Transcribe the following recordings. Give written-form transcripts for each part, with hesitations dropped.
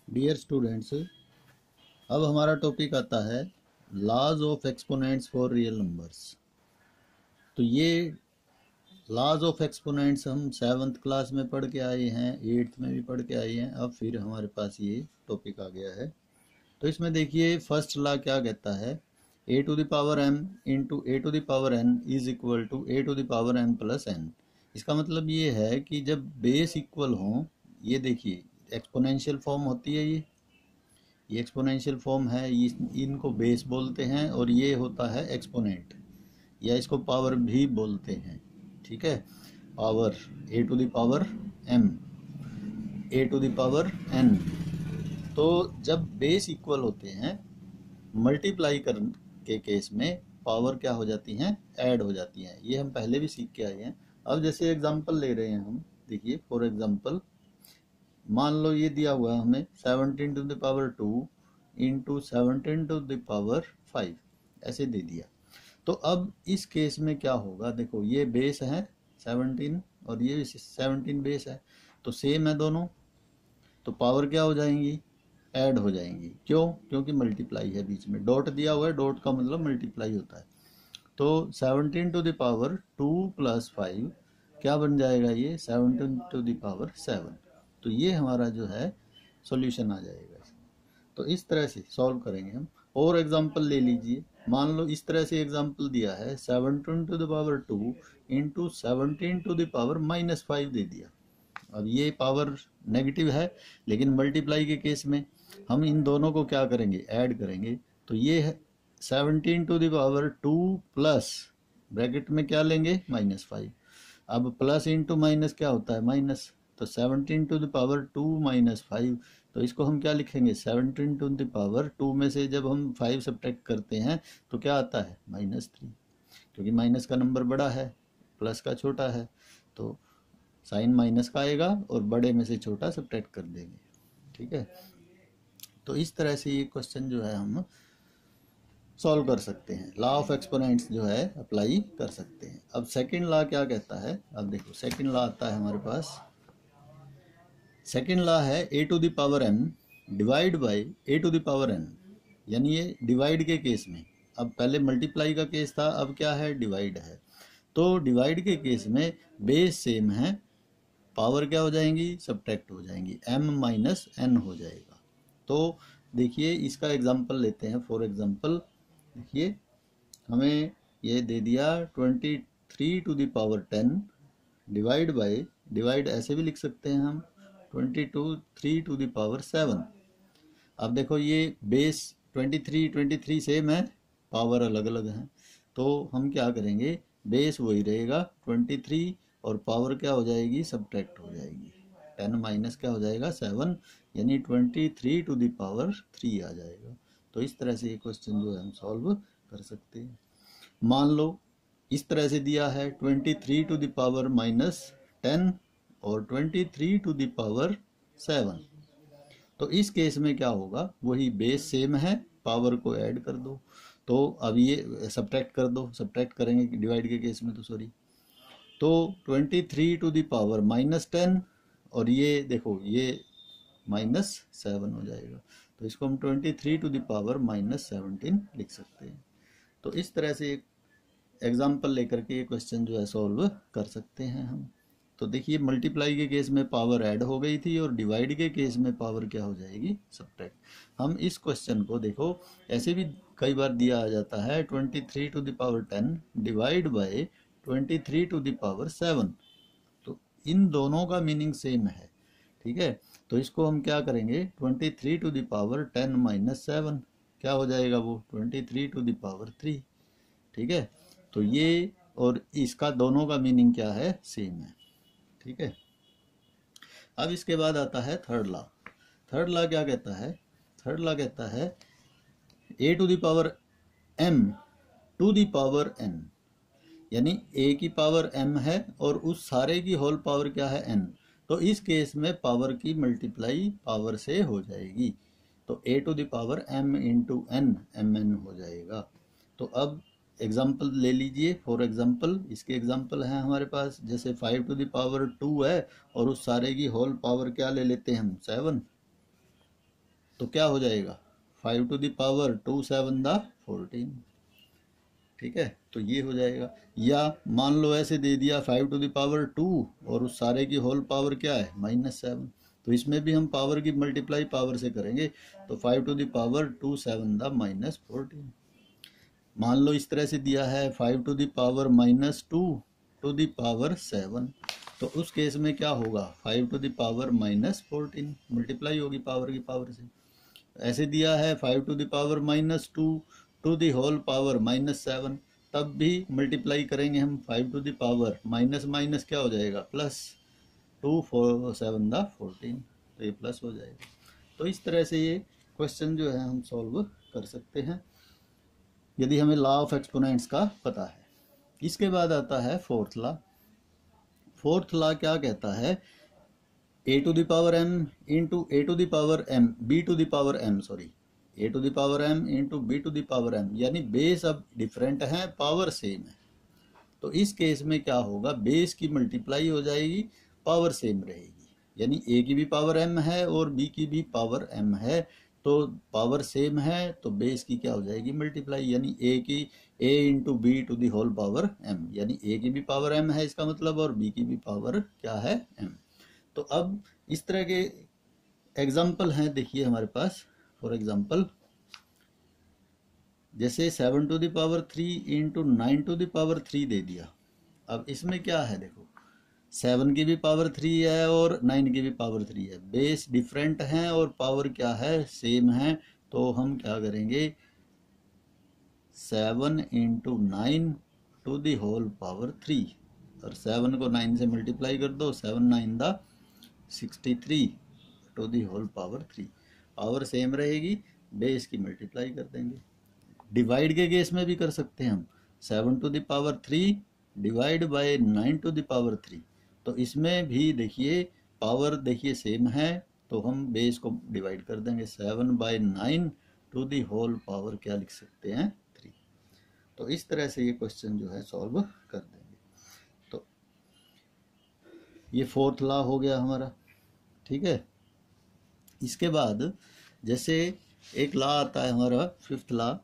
Dear students, अब हमारा topic आता है laws of exponents for real numbers. तो ये लॉज ऑफ एक्सपोनेंट्स हम 7th क्लास में पढ़ के आए हैं, 8th में भी पढ़ के आए हैं। अब फिर हमारे पास ये टॉपिक आ गया है। तो इसमें देखिए फर्स्ट लॉ क्या कहता है, a to the power m into a to the power n is equal to a to the power m plus n। इसका मतलब ये है कि जब बेस इक्वल हों, ये देखिए एक्सपोनेंशियल फॉर्म होती है, ये एक्सपोनेंशियल फॉर्म है, इनको बेस बोलते हैं और ये होता है एक्सपोनेंट, या इसको पावर भी बोलते हैं। ठीक है, power a to the power m, a to the power n। तो जब बेस इक्वल होते हैं, मल्टीप्लाई कर के केस में पावर क्या हो जाती हैं, ऐड हो जाती हैं। ये हम पहले भी सीख के आए हैं। अब जैसे एग्जांपल ले रहे हैं हम, देखिए फॉर एग्जांपल मान लो ये दिया हुआ है हमें 17 to the power 2 into 17 to the power 5, ऐसे दे दिया। तो अब इस केस में क्या होगा, देखो ये बेस है 17 और ये 17 बेस है, तो सेम है दोनों, तो पावर क्या हो जाएंगी, ऐड हो जाएंगी। क्यों? क्योंकि मल्टीप्लाई है, बीच में डॉट दिया हुआ है, डॉट का मतलब मल्टीप्लाई होता है। तो 17 टू द पावर 2 प्लस 5 क्या बन जाएगा, ये 17 टू द पावर 7। तो ये हमारा जो है सॉल्यूशन आ जाएगा। तो इस तरह से सॉल्व करेंगे हम। और एग्जांपल ले लीजिए, मान लो इस तरह से एग्जांपल दिया है 17 to the power 2 into 17 to the power -5 दे दिया। अब ये पावर नेगेटिव है, लेकिन मल्टीप्लाई के केस में हम इन दोनों को क्या करेंगे, ऐड करेंगे। तो ये है 17 to the power 2 plus bracket में क्या लेंगे, -5। अब प्लस इंटू माइनस क्या होता है, माइनस। तो 17 टू द पावर 2 -5, तो इसको हम क्या लिखेंगे, 17 टू द पावर 2 में से जब हम 5 सब्ट्रैक्ट करते हैं तो क्या आता है, -3, क्योंकि माइनस का नंबर बड़ा है, प्लस का छोटा है, तो साइन माइनस का आएगा और बड़े में से छोटा सब्ट्रैक्ट कर देंगे। ठीक है, तो इस तरह से ये क्वेश्चन जो है हम सॉल्व कर सकते हैं, लॉ ऑफ एक्सपोनेंट्स जो है अप्लाई कर सकते हैं। अब सेकंड लॉ क्या कहता है, अब देखो सेकंड लॉ आता है हमारे पास। सेकंड लॉ है a to the power m divide by a to the power n, यानी ये डिवाइड के केस में। अब पहले मल्टीप्लाई का केस था, अब क्या है, डिवाइड है। तो डिवाइड के केस में बेस सेम है, पावर क्या हो जाएंगी, सब्ट्रैक्ट हो जाएंगी, m माइनस n हो जाएगा। तो देखिए इसका एग्जांपल लेते हैं। फॉर एग्जांपल देखिए हमें ये दे दिया 23 to the power 10 divide by, divide ऐसे भी लिख सकते हैं हम, 3 टू द पावर 7। अब देखो ये बेस 23 सेम है, पावर अलग अलग है, तो हम क्या करेंगे, बेस वही रहेगा 23 और पावर क्या हो जाएगी, सब्ट्रैक्ट हो जाएगी, 10 माइनस क्या हो जाएगा, 7, यानी 23 टू द पावर 3 आ जाएगा। तो इस तरह से ये क्वेश्चन जो है हम सॉल्व कर सकते हैं। मान लो इस तरह से दिया है 23 टू द पावर -10 और 23 टू द पावर 7। तो इस केस में क्या होगा, वही बेस सेम है, पावर को ऐड कर दो। तो अब ये सब्ट्रैक्ट कर दो, सब्ट्रैक्ट करेंगे डिवाइड के केस में, तो सॉरी, तो 23 टू द पावर -10 और ये देखो ये -7 हो जाएगा। तो इसको हम 23 टू द पावर -17 लिख सकते हैं। तो इस तरह से एक एग्जाम्पल लेकर के ये क्वेश्चन जो है सॉल्व कर सकते हैं हम। तो देखिए मल्टीप्लाई के केस में पावर ऐड हो गई थी और डिवाइड के केस में पावर क्या हो जाएगी, सब्ट्रैक्ट। हम इस क्वेश्चन को देखो ऐसे भी कई बार दिया आ जाता है 23 to the power 10 divide by 23 to the power 7। तो इन दोनों का मीनिंग सेम है। ठीक है, तो इसको हम क्या करेंगे, 23 टू द पावर 10 -7 क्या हो जाएगा, वो 23 टू द पावर 3। ठीक है, तो ये और इसका दोनों का मीनिंग क्या है, सेम है। ठीक है, अब इसके बाद आता है थर्ड लॉ। थर्ड लॉ क्या कहता है, थर्ड लॉ कहता है a to the power m to the power n, यानी a की पावर m है और उस सारे की होल पावर क्या है, n। तो इस केस में पावर की मल्टीप्लाई पावर से हो जाएगी, तो a to the power m into n, mn हो जाएगा। तो अब एग्जाम्पल ले लीजिए। फॉर एग्जाम्पल इसके एग्जाम्पल हैं हमारे पास, जैसे 5 टू द पावर 2 है और उस सारे की होल पावर क्या ले लेते हैं हम, 7। तो क्या हो जाएगा 5 टू द पावर 2 7 द 14, ठीक है। तो ये हो जाएगा। या मान लो ऐसे दे दिया 5 टू द पावर 2 और उस सारे की होल पावर क्या है -7, तो इसमें भी हम पावर की मल्टीप्लाई पावर से करेंगे, तो 5 टू द पावर 2 7 द -14। मान लो इस तरह से दिया है 5 to the power -2 to the power 7, तो उस केस में क्या होगा 5 टू द पावर -14 मल्टीप्लाई होगी पावर की पावर से। ऐसे दिया है 5 to the power -2 to the whole power -7, तब भी मल्टीप्लाई करेंगे हम 5 to the power minus minus क्या हो जाएगा प्लस 2 4 7 द 14, तो ये प्लस हो जाएगा। तो इस तरह से ये क्वेश्चन जो है हम सॉल्व कर सकते हैं यदि हमें लॉ ऑफ एक्सपोनेंट्स का पता है। इसके बाद आता है फोर्थ लॉ। फोर्थ लॉ क्या कहता है a to the power m into a to the power m b to the power m, sorry a to the power m into b to the power m, यानी base अब different है power same है। तो इस case में क्या होगा base की मल्टीप्लाई हो जाएगी पावर सेम रहेगी, यानी a की भी पावर m है और b की भी पावर m है, तो पावर सेम है तो बेस की क्या हो जाएगी मल्टीप्लाई, यानी a की a into B to the whole power m, यानी a की भी पावर m है इसका मतलब और b की भी पावर क्या है m। तो अब इस तरह के एग्जाम्पल हैं देखिए हमारे पास। फॉर एग्जाम्पल जैसे 7 to the power 3 into 9 to the power 3 दे दिया। अब इसमें क्या है देखो 7 की भी पावर 3 है और 9 की भी पावर 3 है, बेस डिफरेंट हैं और पावर क्या है सेम है, तो हम क्या करेंगे 7 into 9 to the whole power 3, और 7 को 9 से मल्टीप्लाई कर दो 7 9 the 63 to the whole power 3, power same रहेगी बेस की मल्टीप्लाई कर देंगे। डिवाइड के केस में भी कर सकते हैं हम 7 to the power 3 divide by 9 to the power 3, तो इसमें भी देखिए पावर देखिए सेम है तो हम बेस को डिवाइड कर देंगे 7 by 9 to the whole power क्या लिख सकते हैं 3। तो इस तरह से ये क्वेश्चन जो है सॉल्व कर देंगे। तो ये फोर्थ लॉ हो गया हमारा, ठीक है। इसके बाद जैसे एक लॉ आता है हमारा fifth law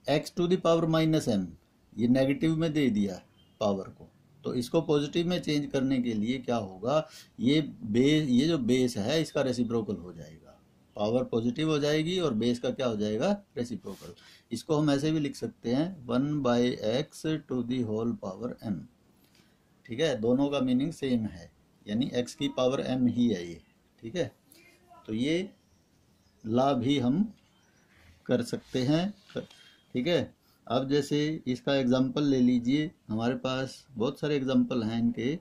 x to the power -m, ये नेगेटिव में दे दिया पावर को, तो इसको पॉजिटिव में चेंज करने के लिए क्या होगा ये जो बेस है इसका रेसिप्रोकल हो जाएगा, पावर पॉजिटिव हो जाएगी और बेस का क्या हो जाएगा रेसिप्रोकल। इसको हम ऐसे भी लिख सकते हैं 1/x to the whole power m, ठीक है, दोनों का मीनिंग सेम है, यानी x की पावर m ही है ये, ठीक है। तो ये ला भी हम कर सकते हैं, ठीक है। अब जैसे इसका एग्जांपल ले लीजिए, हमारे पास बहुत सारे एग्जांपल हैं इनके।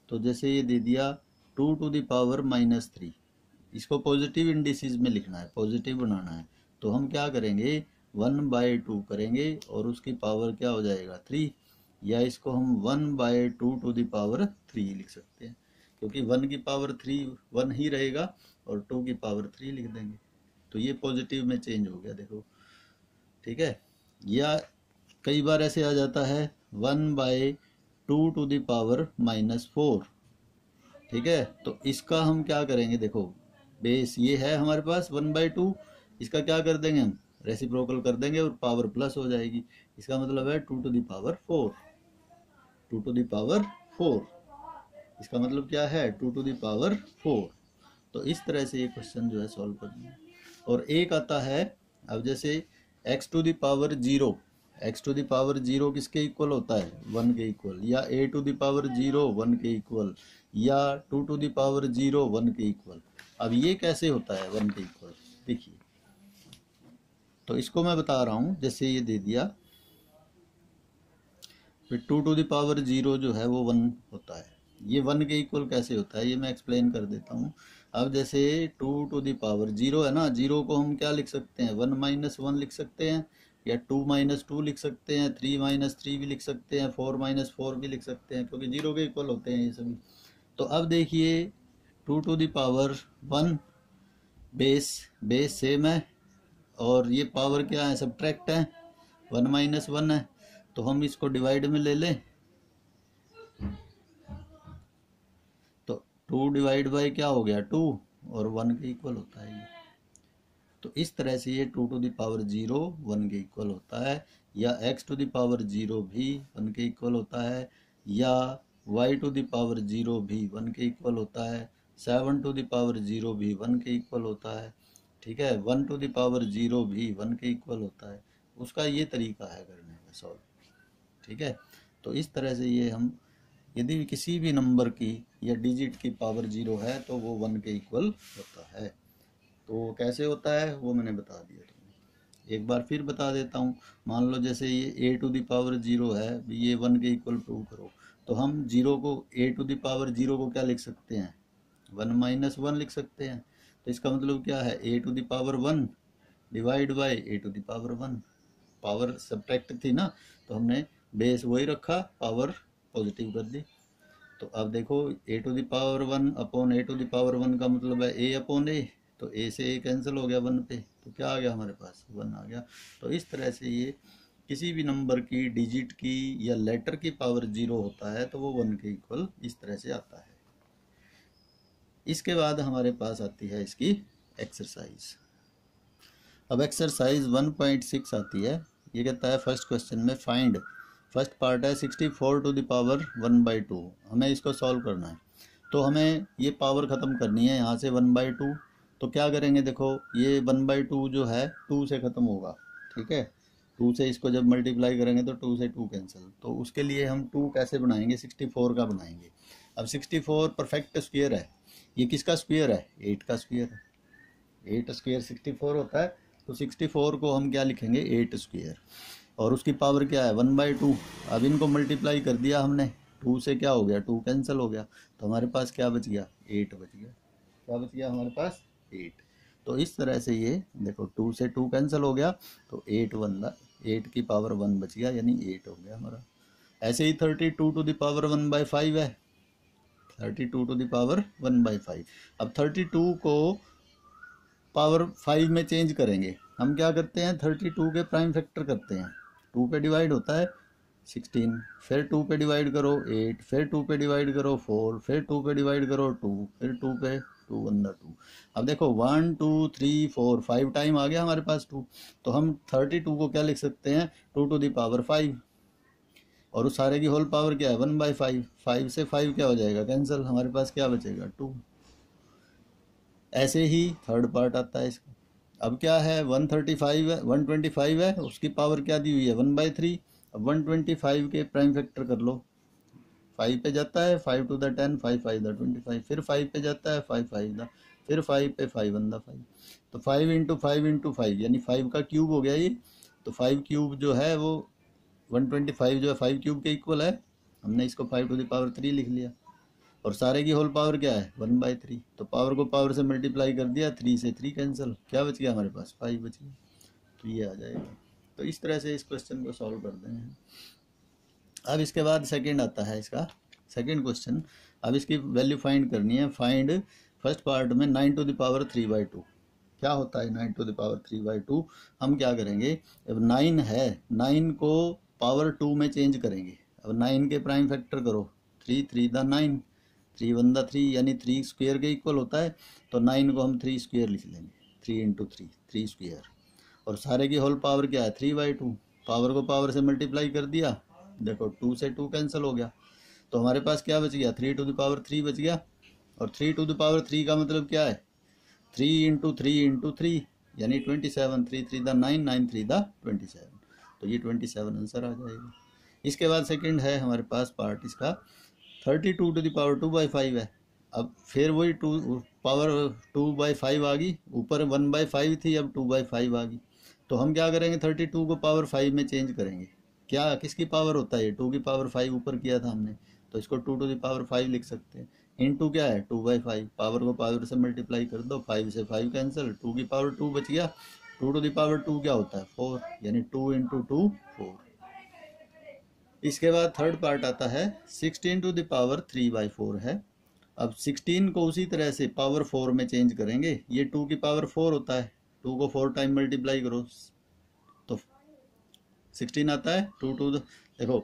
तो जैसे ये दे दिया 2 टू द पावर -3, इसको पॉजिटिव इंडिसेस में लिखना है, पॉजिटिव बनाना है, तो हम क्या करेंगे 1/2 करेंगे और उसकी पावर क्या हो जाएगा 3, या इसको हम 1/2 टू द पावर 3 लिख सकते हैं, क्योंकि 1 की पावर 3 1 ही रहेगा और 2 की पावर 3 लिख देंगे, तो ये पॉजिटिव में चेंज हो गया देखो, ठीक है। या कई बार ऐसे आ जाता है 1/2 टू द पावर -4, ठीक है। तो इसका हम क्या करेंगे देखो बेस ये है हमारे पास 1/2, इसका क्या कर देंगे हम रेसिप्रोकल कर देंगे और पावर प्लस हो जाएगी, इसका मतलब है 2 to the power 4, 2 to the power 4, इसका मतलब क्या है 2 टू द पावर 4। तो इस तरह से ये क्वेश्चन जो है सॉल्व करना है। और एक आता है अब जैसे x to the power 0, x to the power 0 किसके इक्वल होता है 1 के इक्वल, या a टू द पावर 0 1 के इक्वल, या 2 टू द पावर 0 1 के इक्वल। अब ये कैसे होता है 1 के इक्वल, देखिए तो इसको मैं बता रहा हूँ। जैसे ये दे दिया फिर 2 टू द पावर 0 जो है वो 1 होता है, ये 1 के इक्वल कैसे होता है ये मैं एक्सप्लेन कर देता हूँ। अब जैसे 2 टू द पावर 0 है ना, 0 को हम क्या लिख सकते हैं 1 - 1 लिख सकते हैं, या 2 - 2 लिख सकते हैं, 3 - 3 भी लिख सकते हैं, 4 - 4 भी लिख सकते हैं, क्योंकि 0 के इक्वल होते हैं ये सभी। तो अब देखिए 2 to the power 1 base same है और ये पावर क्या है सब्ट्रैक्ट है 1 - 1 है, तो हम इसको डिवाइड में ले लें, तो 2 डिवाइड बाई क्या हो गया 2 और 1 के इक्वल होता है ये, तो इस तरह से ये 2 टू द पावर 0 1 के इक्वल होता है, या x टू द पावर 0 भी 1 के इक्वल होता है, या y टू द पावर 0 भी 1 के इक्वल होता है, 7 टू द पावर 0 भी 1 के इक्वल होता है, ठीक है, 1 टू द पावर 0 भी 1 के इक्वल होता है। उसका ये तरीका है करने का सॉल्व, ठीक है। तो इस तरह से ये हम यदि किसी भी नंबर की या डिजिट की पावर 0 है तो वो 1 के इक्वल होता है। तो कैसे होता है वो मैंने बता दिया तुम्हें, एक बार फिर बता देता हूँ। मान लो जैसे ये a टू द पावर 0 है, ये 1 के इक्वल प्रूव करो, तो हम 0 को a टू द पावर 0 को क्या लिख सकते हैं, 1 माइनस 1 लिख सकते हैं। तो इसका मतलब क्या है, a to the power 1 divide by a to the power 1। Power subtract थी ना, तो हमने बेस वही रखा, पावर पॉजिटिव कर दी। तो अब देखो a to the power 1 upon a to the power 1 का मतलब है a अपॉन a, तो a से a कैंसिल हो गया 1 पे, तो क्या आ गया हमारे पास 1 आ गया। तो इस तरह से ये किसी भी नंबर की डिजिट की या लेटर की पावर 0 होता है तो वो 1 के इक्वल इस तरह से आता है। इसके बाद हमारे पास आती है इसकी एक्सरसाइज। अब एक्सरसाइज 1.6 आती है। ये कहता है फर्स्ट क्वेश्चन में फाइंड, फर्स्ट पार्ट है 64 टू द पावर 1/2। हमें इसको सॉल्व करना है, तो हमें ये पावर ख़त्म करनी है यहाँ से 1/2। तो क्या करेंगे, देखो ये 1/2 जो है 2 से ख़त्म होगा, ठीक है। 2 से इसको जब मल्टीप्लाई करेंगे तो 2 से 2 कैंसिल। तो उसके लिए हम 2 कैसे बनाएंगे, 64 का बनाएंगे। अब 64 परफेक्ट स्क्वायर है, ये किसका स्क्वायर है, 8 का स्क्वायर है। 8 स्क्वायर 64 होता है, तो 64 को हम क्या लिखेंगे 8 स्क्वायर, और उसकी पावर क्या है 1/2। अब इनको मल्टीप्लाई कर दिया हमने, 2 से क्या हो गया 2 कैंसिल हो गया, तो हमारे पास क्या बच गया 8 बच गया। क्या बच गया हमारे पास 8। तो इस तरह से ये देखो 2 से 2 कैंसिल हो गया, तो 8 की पावर 1 बच गया, यानी 8 हो गया हमारा। ऐसे ही 32 टू द पावर 1/5 है, 32 टू द पावर 1/5। अब 32 को पावर 5 में चेंज करेंगे। हम क्या करते हैं 32 के प्राइम फैक्टर करते हैं, 2 पे डिवाइड होता है 16, फिर 2 पे डिवाइड करो 8, फिर 2 पे डिवाइड करो 4, फिर 2 पे डिवाइड करो 2, फिर 2 पे 2 1 2। अब देखो 1 2 3 4 5 टाइम आ गया हमारे पास 2, तो हम 32 को क्या लिख सकते हैं 2 टू द पावर 5, और उस सारे की होल पावर क्या है 1/5। 5 से 5 क्या हो जाएगा कैंसिल, हमारे पास क्या बचेगा 2। ऐसे ही थर्ड पार्ट आता है इसका। अब क्या है 135 है, 125 है, उसकी पावर क्या दी हुई है 1/3। अब 125 के प्राइम फैक्टर कर लो, 5 पे जाता है 5 टू द 10, 5 5 द 25, फिर 5 पे जाता है 5 5 द, फिर 5 पे 5 1 द 5। तो 5 इंटू 5 इंटू 5 यानी 5 का क्यूब हो गया ये। तो 5 क्यूब जो है वो 125 जो है 5 क्यूब के इक्वल है, हमने इसको 5 टू द पावर 3 लिख लिया, और सारे की होल पावर क्या है 1/3। तो पावर को पावर से मल्टीप्लाई कर दिया, 3 से 3 कैंसिल, क्या बच गया हमारे पास 5 बच गया। तो ये आ जाएगा। तो इस तरह से इस क्वेश्चन को सॉल्व करते हैं। अब इसके बाद सेकंड आता है इसका सेकंड क्वेश्चन। अब इसकी वैल्यू फाइंड करनी है। फाइंड फर्स्ट पार्ट में 9 टू द पावर 3/2। क्या होता है 9 टू द पावर 3/2। हम क्या करेंगे, अब 9 है, 9 को पावर 2 में चेंज करेंगे। अब 9 के प्राइम फैक्टर करो, 3 3 द 9, 3 1 द 3, यानी 3 स्क्वायर के इक्वल होता है। तो 9 को हम 3 स्क्वायर लिख लेंगे, 3 इंटू 3 3 स्क्वायर, और सारे की होल पावर क्या है 3/2। पावर को पावर से मल्टीप्लाई कर दिया, देखो 2 से 2 कैंसिल हो गया, तो हमारे पास क्या बच गया 3 टू द पावर 3 बच गया। और 3 टू द पावर 3 का मतलब क्या है 3 इंटू 3 इंटू 3, यानी 27, 3 3 द 9, 9 3 द 27। तो ये 27 आंसर आ जाएगा। इसके बाद सेकंड है हमारे पास पार्ट इसका 32 टू द पावर 2/5 है। अब फिर वही 2 पावर 2/5 आ गई, ऊपर 1/5 थी, अब 2/5 आ गई। तो हम क्या करेंगे 32 को पावर 5 में चेंज करेंगे। क्या किसकी पावर होता है, 2 की पावर 5 ऊपर किया था हमने, तो इसको 2 टू द पावर 5 लिख सकते हैं। इनटू क्या है 2/5, पावर को पावर से मल्टीप्लाई कर दो, 5 से 5 कैंसिल, 2 की पावर 2 बच गया। 2 टू द पावर 2 क्या होता है 4, यानी 2 इंटू 2 4। इसके बाद थर्ड पार्ट आता है 16 टू द पावर 3/4 है। अब 16 को उसी तरह से पावर 4 में चेंज करेंगे। ये 2 की पावर 4 होता है, 2 को 4 टाइम मल्टीप्लाई करो तो 16 आता है। 2 टू द देखो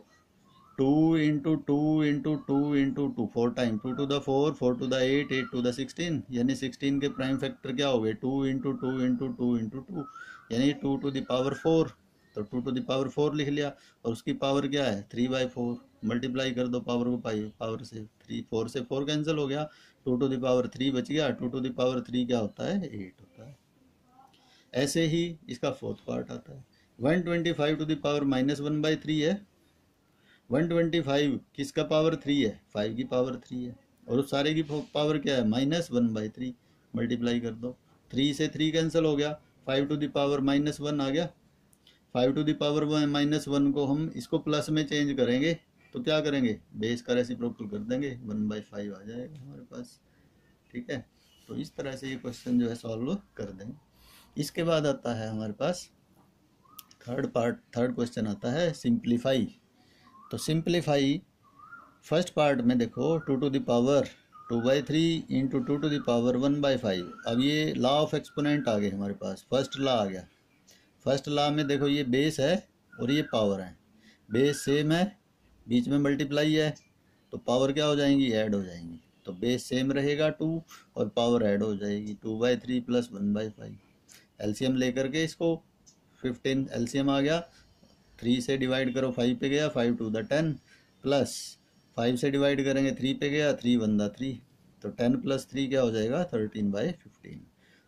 2 into two into two into two 4 time, 2 to the 4, 4 to the 8, 8 to the 16, यानी 16 के प्राइम फैक्टर क्या हो गए 2 into two into two into to, यानी 2 टू द पावर 4। तो 2 टू द पावर 4 लिख लिया, और उसकी पावर क्या है 3/4, मल्टीप्लाई कर दो पावर को पावर से, 3 4 से 4 कैंसिल हो गया, 2 टू द पावर 3 बच गया, 2 टू द पावर 3 क्या होता है 8 होता है। ऐसे ही इसका फोर्थ पार्ट आता है 125 टू द पावर -1/3 है। 125 किसका पावर 3 है 5 की पावर 3 है, और उस सारे की पावर क्या है -1/3, मल्टीप्लाई कर दो, 3 से 3 कैंसिल हो गया, 5 टू द पावर -1 आ गया। 5 टू द पावर -1 को हम इसको प्लस में चेंज करेंगे तो क्या करेंगे बेस का रेसिप्रोकल कर देंगे, 1/5 आ जाएगा हमारे पास। ठीक है, तो इस तरह से ये क्वेश्चन जो है सॉल्व कर देंगे। इसके बाद आता है हमारे पास थर्ड क्वेश्चन आता है सिंप्लीफाई। तो सिंप्लीफाई फर्स्ट पार्ट में देखो 2 to the power 2/3 into 2 to the power 1/5। अब ये लॉ ऑफ एक्सपोनेंट आ गए हमारे पास, फर्स्ट लॉ आ गया। फर्स्ट लॉ में देखो ये बेस है और ये पावर है, बेस सेम है, बीच में मल्टीप्लाई है, तो पावर क्या हो जाएंगी ऐड हो जाएंगी, तो बेस सेम रहेगा 2 और पावर ऐड हो जाएगी 2/3 प्लस 1/5। एलसीएम लेकर के इसको 15 एलसीएम आ गया, 3 से डिवाइड करो 5 पे गया, 5 टू द 10 प्लस 5 से डिवाइड करेंगे 3 पे गया, 3 1 द 3, तो 10 प्लस 3 क्या हो जाएगा 13/15,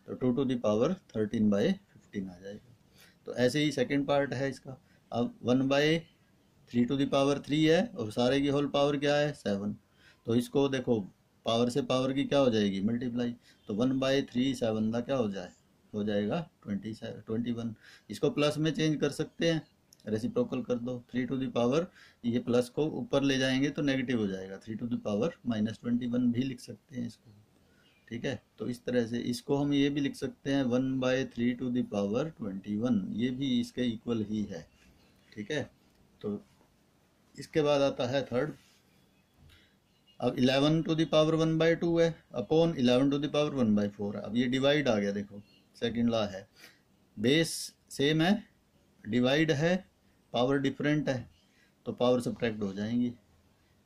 तो 2 टू द पावर 13/15 आ जाएगा। तो ऐसे ही सेकंड पार्ट है इसका। अब 1/3 टू द पावर 3 है और सारे की होल पावर क्या है 7, तो इसको देखो पावर से पावर की क्या हो जाएगी मल्टीप्लाई, तो 1/3 7 का क्या हो जाएगा 21। इसको प्लस में चेंज कर सकते हैं, रेसिप्रोकल कर दो, 3 टू द पावर ये प्लस को ऊपर ले जाएंगे तो नेगेटिव हो जाएगा, 3 टू द पावर -21 भी लिख सकते हैं इसको। ठीक है, तो इस तरह से इसको हम ये भी लिख सकते हैं 1/3 टू द पावर 21, ये भी इसके इक्वल ही है। ठीक है, तो इसके बाद आता है थर्ड। अब 11 टू द पावर 1/2 है अपॉन 11 टू द पावर 1/4 है। अब ये डिवाइड आ गया, देखो सेकंड लॉ है, बेस सेम है, डिवाइड है, पावर डिफरेंट है, तो पावर सब्ट्रैक्ट हो जाएंगी,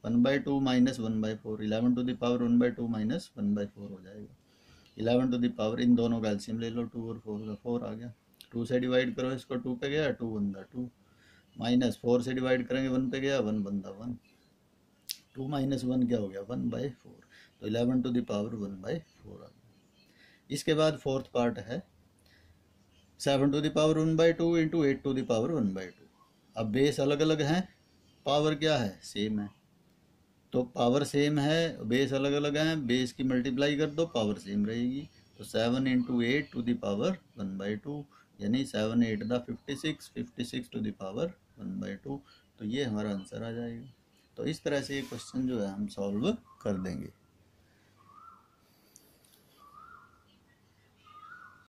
1/2 minus 1/4, 11 to the power 1/2 minus 1/4 हो जाएगा। 11 टू द पावर इन दोनों का एलसीएम ले लो, 2 और 4 का 4 आ गया, 2 से डिवाइड करो इसको 2 पे गया, 2 1 द 2, माइनस 4 से डिवाइड करेंगे 1 पे गया, 1 1 द 1, 2 माइनस 1 क्या हो गया 1/4, तो 11 टू द पावर 1/4 आ गया। इसके बाद फोर्थ पार्ट है 7 to the power 1/2 into 8 to the power 1/2। अब बेस अलग अलग हैं, पावर क्या है सेम है, तो पावर सेम है बेस अलग अलग हैं, बेस की मल्टीप्लाई कर दो पावर सेम रहेगी, तो 7 इंटू 8 टू द पावर 1/2, यानी 7 8 द 56, 56 टू द पावर 1/2, तो ये हमारा आंसर आ जाएगा। तो इस तरह से ये क्वेश्चन जो है हम सॉल्व कर देंगे।